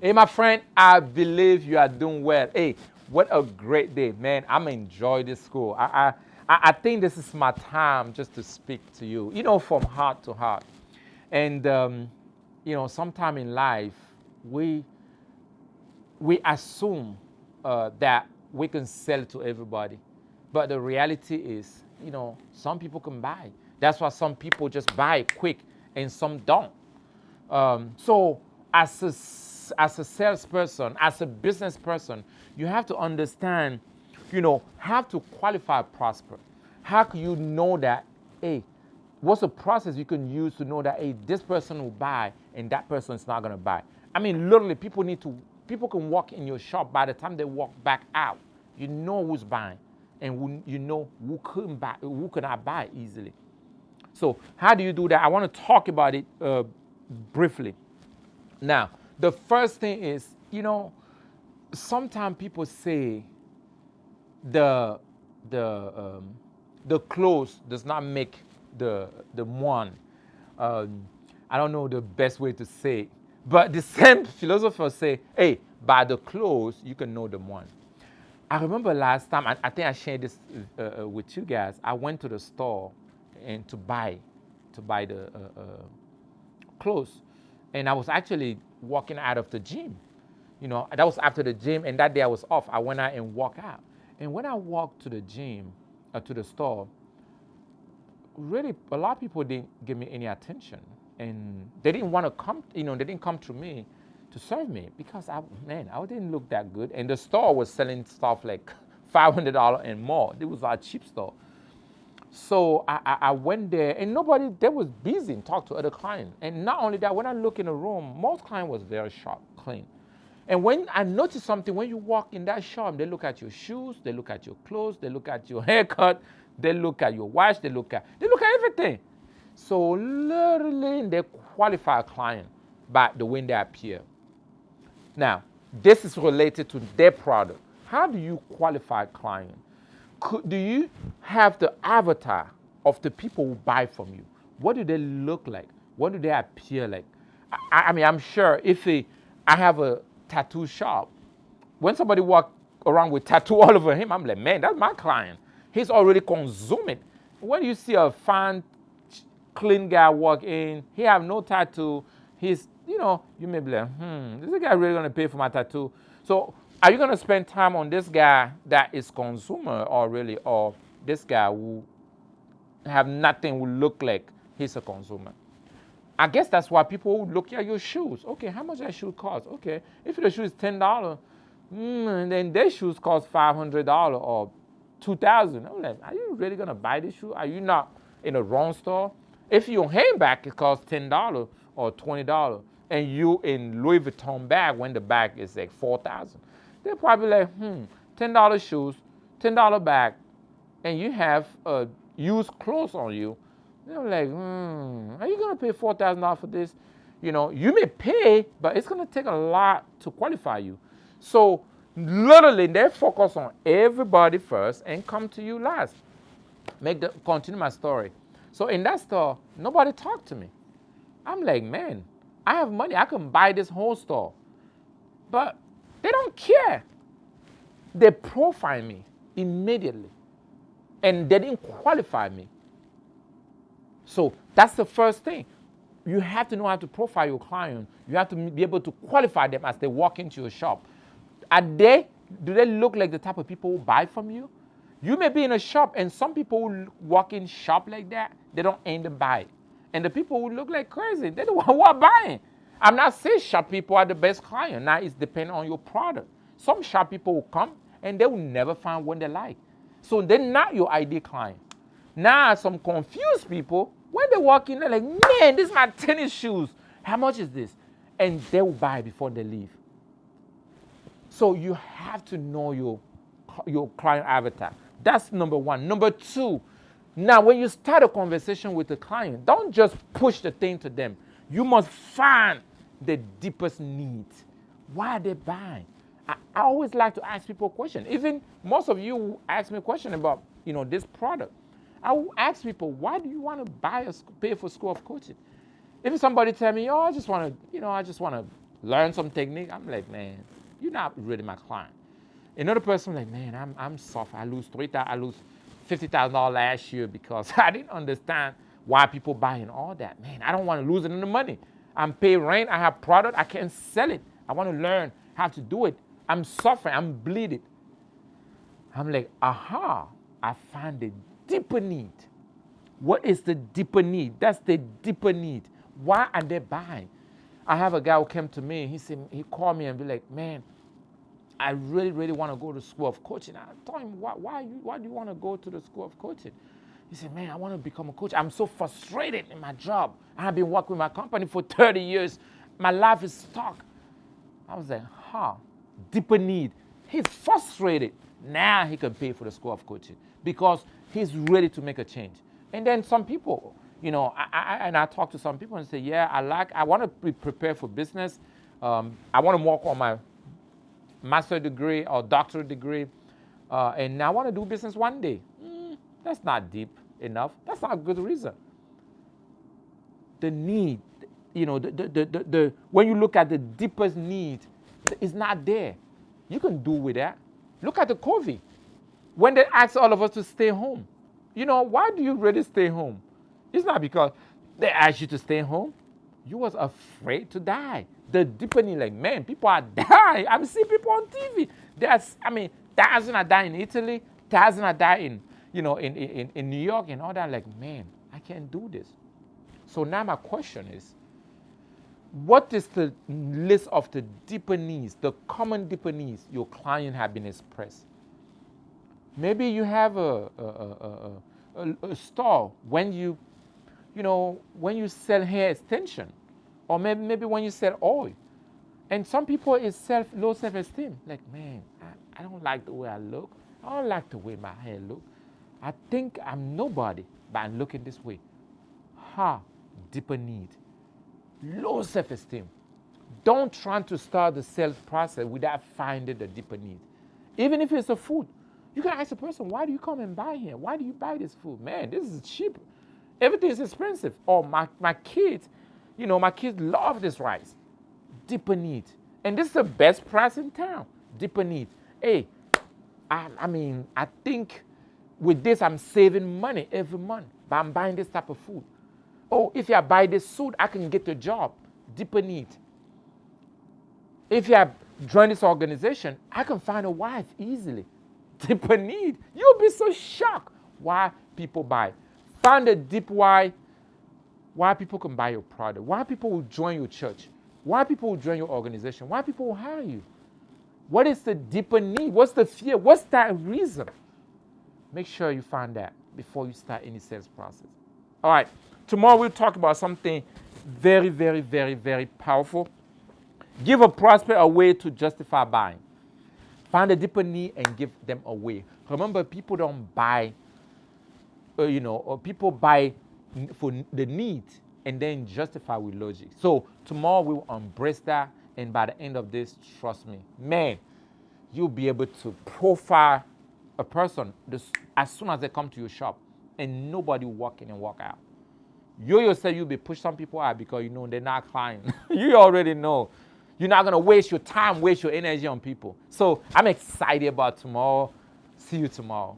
Hey, my friend, I believe you are doing well. Hey, what a great day, man. I'm enjoying this school. I think this is my time just to speak to you, from heart to heart. And, sometime in life, we, we assume that we can sell to everybody. But the reality is, some people can buy. That's why some people just buy quick and some don't. So as a salesperson, as a business person, you have to understand, how to qualify prosper. How can you know that, hey, what's the process you can use to know that, hey, this person will buy and that person is not going to buy? I mean, literally, people can walk in your shop. By the time they walk back out, you know who's buying and you know who couldn't buy, who cannot buy easily. So how do you do that? I want to talk about it briefly. Now, the first thing is, sometimes people say the the the clothes does not make the one. I don't know the best way to say it, but the same philosophers say, hey, by the clothes you can know the one. I remember last time, I think I shared this with you guys. I went to the store and to buy the clothes, and I was actually walking out of the gym. That was after the gym, and that day I was off. I went out and walked out, and when I walked to the gym, to the store, really a lot of people didn't give me any attention, and they didn't want to come. They didn't come to me to serve me because I didn't look that good, and the store was selling stuff like $500 and more. It was a cheap store. So I went there, and nobody there was busy and talked to other clients. And not only that, when I look in the room, most clients was very sharp, clean. And when I noticed something, when you walk in that shop, they look at your shoes, they look at your clothes, they look at your haircut, they look at your watch, they look at everything. So literally, they qualify a client by the way they appear. Now, this is related to their product. How do you qualify a client? Do you have the avatar of the people who buy from you? What do they look like? What do they appear like? I mean, I'm sure if I have a tattoo shop, when somebody walk around with tattoo all over him, I'm like, man, that's my client. He's already consuming. When you see a fine, clean guy walk in, he have no tattoo, you may be like, is this guy really gonna pay for my tattoo? So are you gonna spend time on this guy that is consumer or this guy who have nothing, will look like he's a consumer? I guess that's why people look at your shoes. Okay, how much that shoe cost? Okay, if the shoe is $10, and then their shoes cost $500 or $2,000. I'm like, are you really gonna buy this shoe? Are you not in the wrong store? If your handbag it costs $10 or $20, and you in Louis Vuitton bag when the bag is like $4,000, they're probably like, $10 shoes, $10 bag, and you have used clothes on you. They're like, are you gonna pay $4,000 for this? You may pay, but it's gonna take a lot to qualify you. So literally, they focus on everybody first and come to you last. Continue my story. So in that store, nobody talked to me. I'm like, man, I have money. I can buy this whole store. But they don't care. They profile me immediately. And they didn't qualify me. So that's the first thing. You have to know how to profile your client. You have to be able to qualify them as they walk into your shop. Do they look like the type of people who buy from you? You may be in a shop, and some people who walk in shop like that, they don't end up buying. And the people who look like crazy, they're the one who are buying. I'm not saying shop people are the best client. Now it's depending on your product. Some shop people will come and they will never find one they like. So they're not your ideal client. Now some confused people, when they walk in, they're like, man, this is my tennis shoes. How much is this? And they will buy before they leave. So you have to know your client avatar. That's number one. Number two, now when you start a conversation with a client, don't just push the thing to them. You must find the deepest needs. Why are they buying? I always like to ask people questions. Even most of you ask me a question about this product. I will ask people, why do you want to pay for school of coaching? If somebody tell me, oh, I just want to learn some technique. I'm like, man, you're not really my client. Another person like, man, I'm soft. I lose $50,000 last year because I didn't understand why people buying all that. Man, I don't want to lose any money. I'm paying rent. I have product. I can't sell it. I want to learn how to do it. I'm suffering. I'm bleeding. I'm like, aha, I find the deeper need. What is the deeper need? That's the deeper need. Why are they buying? I have a guy who came to me. He called me and be like, man, I really, really want to go to school of coaching. I told him, why do you want to go to the school of coaching? He said, man, I want to become a coach. I'm so frustrated in my job. I've been working with my company for 30 years. My life is stuck. I was like, deeper need. He's frustrated. Now he can pay for the school of coaching because he's ready to make a change. And then some people, I talk to some people and say, yeah, I want to be prepared for business. I want to work on my master's degree or doctorate degree, and I want to do business one day. That's not deep enough. That's not a good reason. The need, when you look at the deepest need, it's not there. You can do with that. Look at the COVID. When they asked all of us to stay home, why do you really stay home? It's not because they asked you to stay home. You was afraid to die. The deeper need, like, man, people are dying. I'm seeing people on TV. Thousands are dying in Italy. Thousands are dying, in New York and all that. Like, man, I can't do this. So now my question is, what is the list of the deeper needs, the common deeper needs your client have been expressed? Maybe you have a store when you sell hair extension, or maybe when you sell oil. And some people is low self-esteem. Like, man, I don't like the way I look. I don't like the way my hair look. I think I'm nobody, but I'm looking this way. Deeper need. Low self-esteem. Don't try to start the sales process without finding the deeper need. Even if it's a food, you can ask a person, why do you come and buy here? Why do you buy this food? Man, this is cheap. Everything is expensive. Or my kids, my kids love this rice. Deeper need. And this is the best price in town. Deeper need. Hey, I think with this I'm saving money every month, but I'm buying this type of food. Oh, if I buy this suit, I can get a job. Deeper need. If I join this organization, I can find a wife easily. Deeper need. You'll be so shocked why people buy. Find a deep why people can buy your product, why people will join your church, why people will join your organization, why people will hire you. What is the deeper need? What's the fear? What's that reason? Make sure you find that before you start any sales process. All right. Tomorrow we'll talk about something very, very, very, very powerful. Give a prospect a way to justify buying. Find a deeper need and give them away. Remember, people don't buy, or people buy for the need and then justify with logic. So tomorrow we will embrace that, and by the end of this, trust me, man, you'll be able to profile a person as soon as they come to your shop, and nobody will walk in and walk out. You yourself, you'll be push some people out because they're not clients. You already know. You're not going to waste your time, waste your energy on people. So I'm excited about tomorrow. See you tomorrow.